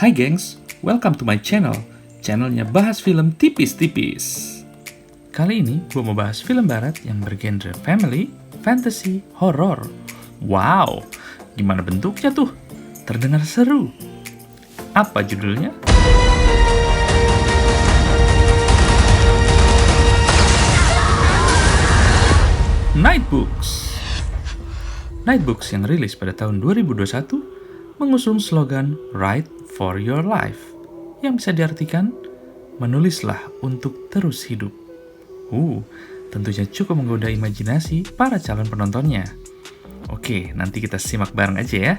Hai gengs, welcome to my channel. Channelnya bahas film tipis-tipis. Kali ini gue mau bahas film barat yang bergenre family, fantasy, horror. Wow, gimana bentuknya tuh? Terdengar seru. Apa judulnya? Nightbooks. Nightbooks yang rilis pada tahun 2021 mengusung slogan Write for Your Life, yang bisa diartikan menulislah untuk terus hidup. Tentunya cukup menggoda imajinasi para calon penontonnya. Oke, nanti kita simak bareng aja ya.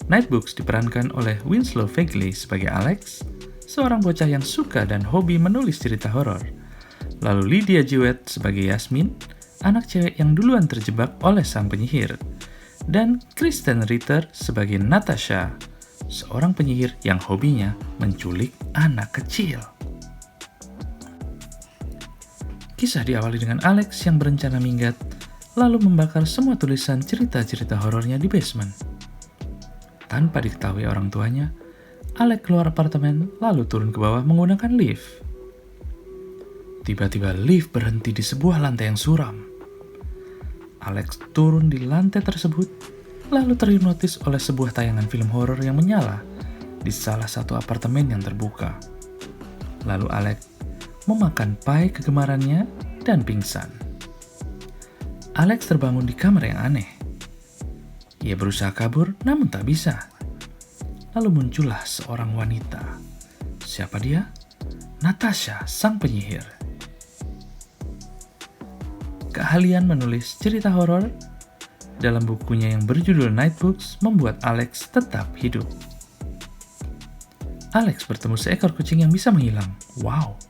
Nightbooks diperankan oleh Winslow Fegley sebagai Alex, seorang bocah yang suka dan hobi menulis cerita horor. Lalu Lydia Jewett sebagai Yasmin, anak cewek yang duluan terjebak oleh sang penyihir. Dan Kristen Ritter sebagai Natasha, seorang penyihir yang hobinya menculik anak kecil. Kisah diawali dengan Alex yang berencana minggat, lalu membakar semua tulisan cerita-cerita horornya di basement. Tanpa diketahui orang tuanya, Alex keluar apartemen lalu turun ke bawah menggunakan lift. Tiba-tiba lift berhenti di sebuah lantai yang suram. Alex turun di lantai tersebut, lalu terhipnotis oleh sebuah tayangan film horor yang menyala di salah satu apartemen yang terbuka. Lalu Alex memakan pai kegemarannya dan pingsan. Alex terbangun di kamar yang aneh. Ia berusaha kabur, namun tak bisa. Lalu muncullah seorang wanita. Siapa dia? Natasha, sang penyihir. Keahlian menulis cerita horor dalam bukunya yang berjudul Nightbooks membuat Alex tetap hidup. Alex bertemu seekor kucing yang bisa menghilang. Wow!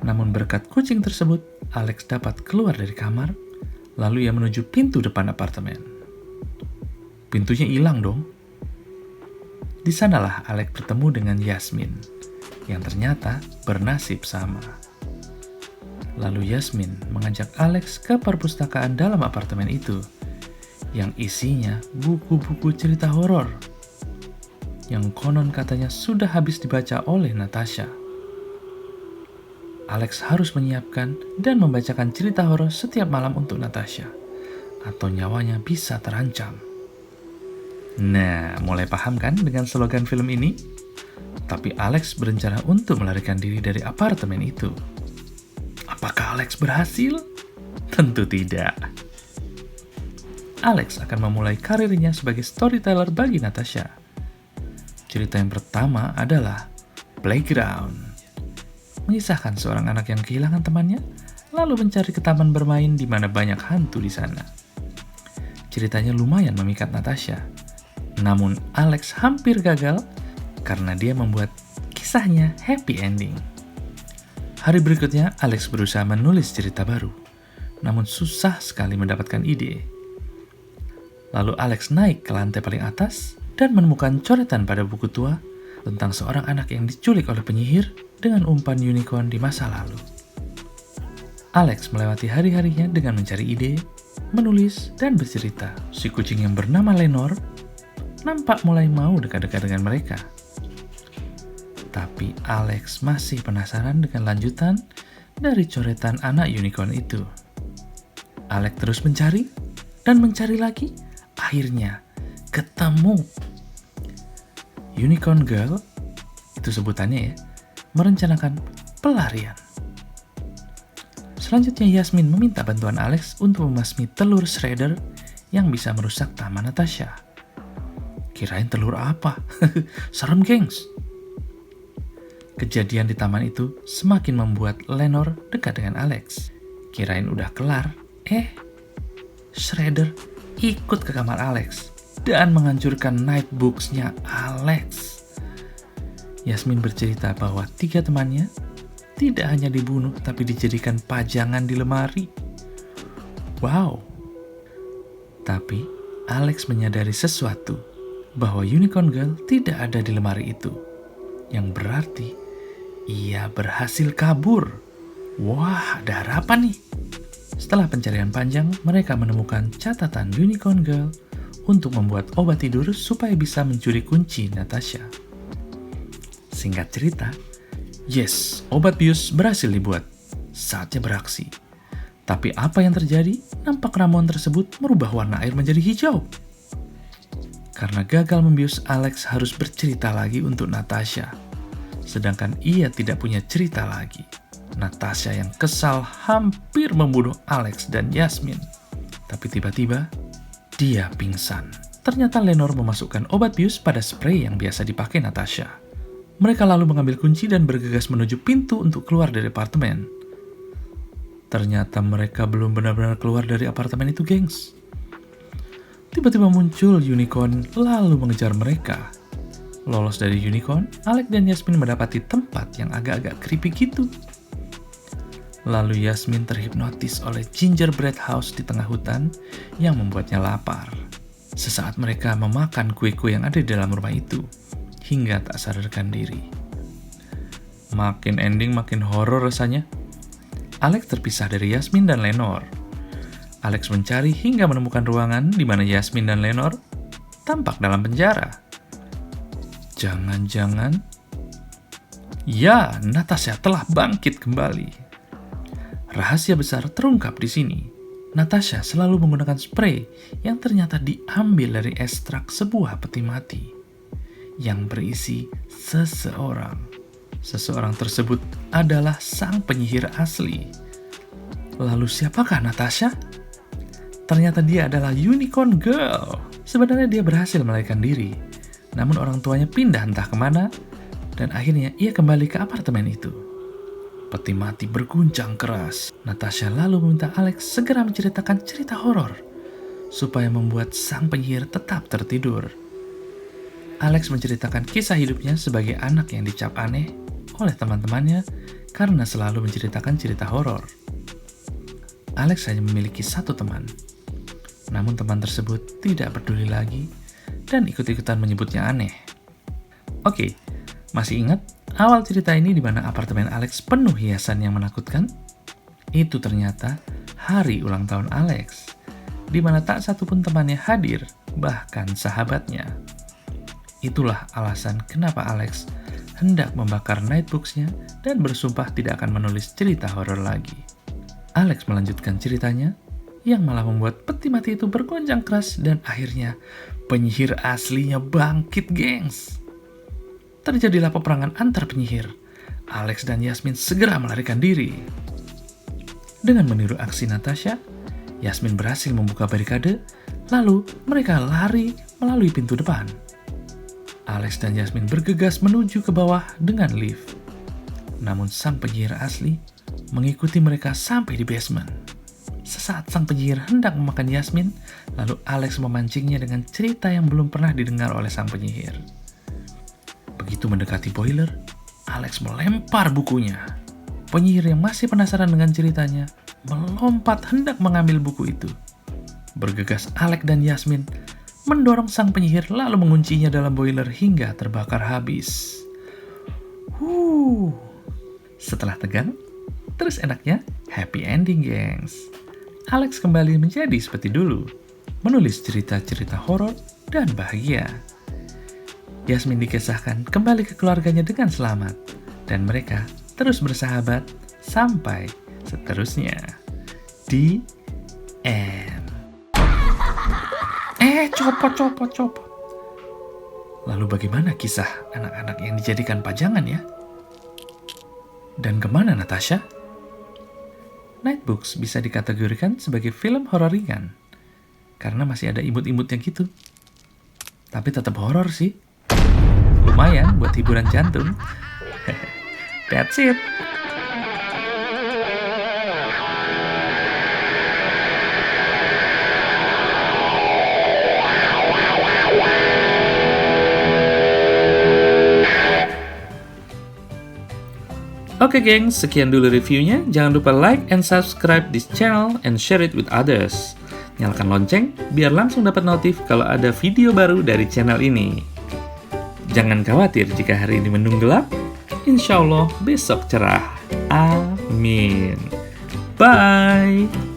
Namun berkat kucing tersebut, Alex dapat keluar dari kamar, lalu ia menuju pintu depan apartemen. Pintunya hilang dong. Di sanalah Alex bertemu dengan Yasmin, yang ternyata bernasib sama. Lalu Yasmin mengajak Alex ke perpustakaan dalam apartemen itu, yang isinya buku-buku cerita horor, yang konon katanya sudah habis dibaca oleh Natasha. Alex harus menyiapkan dan membacakan cerita horor setiap malam untuk Natasha, atau nyawanya bisa terancam. Nah, mulai paham kan dengan slogan film ini? Tapi Alex berencana untuk melarikan diri dari apartemen itu. Apakah Alex berhasil? Tentu tidak. Alex akan memulai karirnya sebagai storyteller bagi Natasha. Cerita yang pertama adalah Playground. Mengisahkan seorang anak yang kehilangan temannya, lalu mencari ke taman bermain di mana banyak hantu di sana. Ceritanya lumayan memikat Natasha. Namun Alex hampir gagal karena dia membuat kisahnya happy ending. Hari berikutnya, Alex berusaha menulis cerita baru, namun susah sekali mendapatkan ide. Lalu Alex naik ke lantai paling atas dan menemukan coretan pada buku tua tentang seorang anak yang diculik oleh penyihir dengan umpan unicorn di masa lalu. Alex melewati hari-harinya dengan mencari ide, menulis, dan bercerita. Si kucing yang bernama Lenore nampak mulai mau dekat-dekat dengan mereka. Tapi Alex masih penasaran dengan lanjutan dari coretan anak unicorn itu. Alex terus mencari dan mencari lagi. Akhirnya ketemu. Unicorn Girl, itu sebutannya ya, merencanakan pelarian. Selanjutnya Yasmin meminta bantuan Alex untuk memasmi telur shredder yang bisa merusak taman Natasha. Kirain telur apa? Serem gengs. Kejadian di taman itu semakin membuat Lenore dekat dengan Alex. Kirain udah kelar, Shredder ikut ke kamar Alex dan menghancurkan Nightbooks-nya Alex. Yasmin bercerita bahwa 3 temannya tidak hanya dibunuh tapi dijadikan pajangan di lemari. Wow! Tapi Alex menyadari sesuatu, bahwa Unicorn Girl tidak ada di lemari itu, yang berarti ia berhasil kabur. Wah, ada harapan nih. Setelah pencarian panjang, mereka menemukan catatan Unicorn Girl untuk membuat obat tidur supaya bisa mencuri kunci Natasha. Singkat cerita, yes, obat bius berhasil dibuat. Saatnya beraksi. Tapi apa yang terjadi? Nampak ramuan tersebut merubah warna air menjadi hijau. Karena gagal membius, Alex harus bercerita lagi untuk Natasha. Sedangkan ia tidak punya cerita lagi. Natasha yang kesal hampir membunuh Alex dan Yasmin. Tapi tiba-tiba, dia pingsan. Ternyata Lenore memasukkan obat bius pada spray yang biasa dipakai Natasha. Mereka lalu mengambil kunci dan bergegas menuju pintu untuk keluar dari apartemen. Ternyata mereka belum benar-benar keluar dari apartemen itu, gengs. Tiba-tiba muncul unicorn lalu mengejar mereka. Lolos dari unicorn, Alex dan Yasmin mendapati tempat yang agak-agak creepy gitu. Lalu Yasmin terhipnotis oleh gingerbread house di tengah hutan yang membuatnya lapar. Sesaat mereka memakan kue-kue yang ada di dalam rumah itu, hingga tak sadarkan diri. Makin ending makin horor rasanya. Alex terpisah dari Yasmin dan Lenore. Alex mencari hingga menemukan ruangan di mana Yasmin dan Lenore tampak dalam penjara. Jangan-jangan... Ya, Natasha telah bangkit kembali. Rahasia besar terungkap di sini. Natasha selalu menggunakan spray yang ternyata diambil dari ekstrak sebuah peti mati yang berisi seseorang. Seseorang tersebut adalah sang penyihir asli. Lalu siapakah Natasha? Ternyata dia adalah Unicorn Girl. Sebenarnya dia berhasil melarikan diri. Namun orang tuanya pindah entah kemana dan akhirnya ia kembali ke apartemen itu. Peti mati berguncang keras. Natasha lalu meminta Alex segera menceritakan cerita horor supaya membuat sang penyihir tetap tertidur. Alex menceritakan kisah hidupnya sebagai anak yang dicap aneh oleh teman-temannya karena selalu menceritakan cerita horor. Alex hanya memiliki satu teman. Namun teman tersebut tidak peduli lagi dan ikut-ikutan menyebutnya aneh. Oke, masih ingat awal cerita ini di mana apartemen Alex penuh hiasan yang menakutkan? Itu ternyata hari ulang tahun Alex, di mana tak satupun temannya hadir, bahkan sahabatnya. Itulah alasan kenapa Alex hendak membakar notebooks-nya dan bersumpah tidak akan menulis cerita horor lagi. Alex melanjutkan ceritanya, yang malah membuat peti mati itu bergoncang keras dan akhirnya penyihir aslinya bangkit, gengs. Terjadilah peperangan antar penyihir. Alex dan Yasmin segera melarikan diri. Dengan meniru aksi Natasha, Yasmin berhasil membuka barikade, lalu mereka lari melalui pintu depan. Alex dan Yasmin bergegas menuju ke bawah dengan lift. Namun sang penyihir asli mengikuti mereka sampai di basement. Sesaat sang penyihir hendak memakan Yasmin, lalu Alex memancingnya dengan cerita yang belum pernah didengar oleh sang penyihir. Begitu mendekati boiler, Alex melempar bukunya. Penyihir yang masih penasaran dengan ceritanya melompat hendak mengambil buku itu. Bergegas Alex dan Yasmin mendorong sang penyihir lalu menguncinya dalam boiler hingga terbakar habis. Setelah tegang, terus enaknya happy ending, gengs. Alex kembali menjadi seperti dulu, menulis cerita-cerita horor dan bahagia. Yasmin dikisahkan kembali ke keluarganya dengan selamat, dan mereka terus bersahabat sampai seterusnya. The end. Copot. Lalu bagaimana kisah anak-anak yang dijadikan pajangan ya? Dan kemana Natasha? Nightbooks bisa dikategorikan sebagai film horor ringan, karena masih ada imut-imutnya gitu. Tapi tetap horor sih. Lumayan buat hiburan jantung. That's it. Oke gengs, sekian dulu reviewnya. Jangan lupa like and subscribe this channel and share it with others. Nyalakan lonceng biar langsung dapat notif kalau ada video baru dari channel ini. Jangan khawatir jika hari ini mendung gelap, insya Allah besok cerah. Amin. Bye.